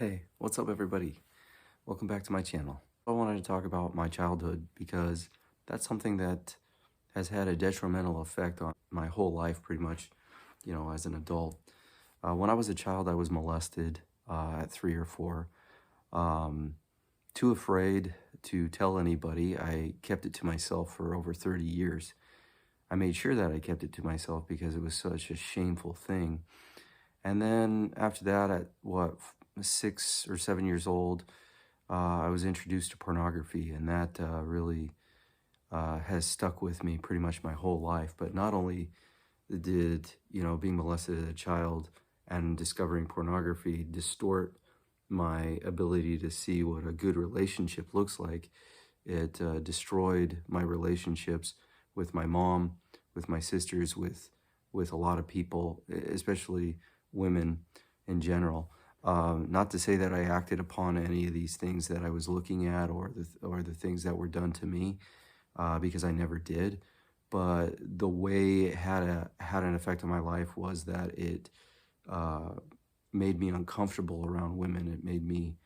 Hey, what's up everybody? Welcome back to my channel. I wanted to talk about my childhood because that's something that has had a detrimental effect on my whole life pretty much, as an adult. When I was a child, I was molested at 3 or 4. Um, Too afraid to tell anybody, I kept it to myself for over 30 years. I made sure that I kept it to myself because it was such a shameful thing. And then after that, at 6 or 7 years old, I was introduced to pornography, and that really has stuck with me pretty much my whole life. But not only did, being molested as a child and discovering pornography distort my ability to see what a good relationship looks like, it destroyed my relationships with my mom, with my sisters, with a lot of people, especially women in general. Not to say that I acted upon any of these things that I was looking at, or the things that were done to me, because I never did. But the way it had an effect on my life was that it uh, made me uncomfortable around women. It made me,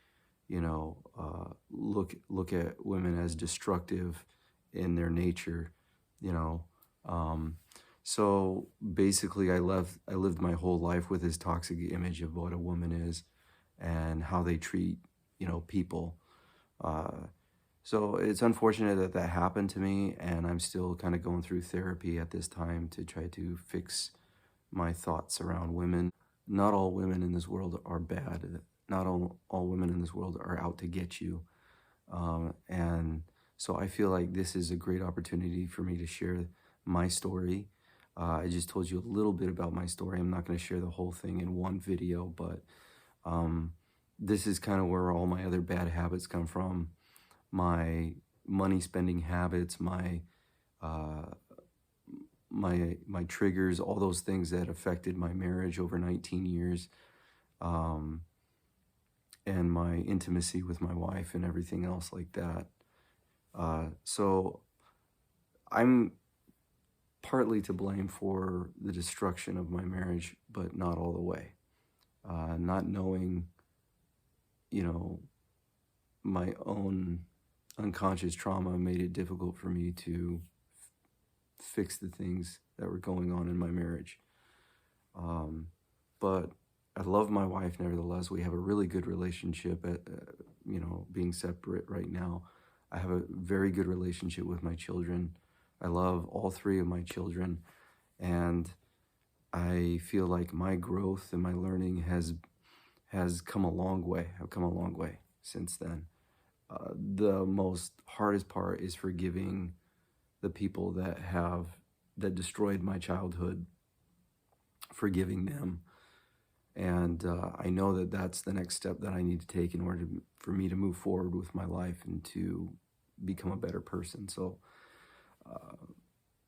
look at women as destructive in their nature, you know. Um, so basically, I lived my whole life with this toxic image of what a woman is and how they treat, people. Uh, so it's unfortunate that that happened to me, and I'm still kind of going through therapy at this time to try to fix my thoughts around women. Not all women in this world are bad. Not all women in this world are out to get you. And so I feel like this is a great opportunity for me to share my story. I just told you a little bit about my story. I'm not going to share the whole thing in one video, but um, this is kind of where all my other bad habits come from. My money spending habits, uh, my triggers, all those things that affected my marriage over 19 years, um, and my intimacy with my wife and everything else like that. So I'm partly to blame for the destruction of my marriage, but not all the way. Not knowing, you know, my own unconscious trauma made it difficult for me to fix the things that were going on in my marriage. But I love my wife nevertheless. We have a really good relationship being separate right now. I have a very good relationship with my children. I love all 3 of my children, and I feel like my growth and my learning has come a long way. I've come a long way since then. The most hardest part is forgiving the people that destroyed my childhood, forgiving them. And I know that that's the next step that I need to take in order for me to move forward with my life and to become a better person. So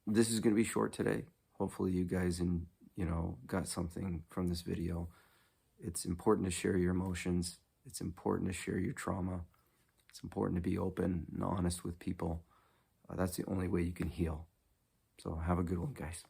this is going to be short today. Hopefully you guys got something from this video. It's important to share your emotions. It's important to share your trauma. It's important to be open and honest with people. That's the only way you can heal. So have a good one, guys.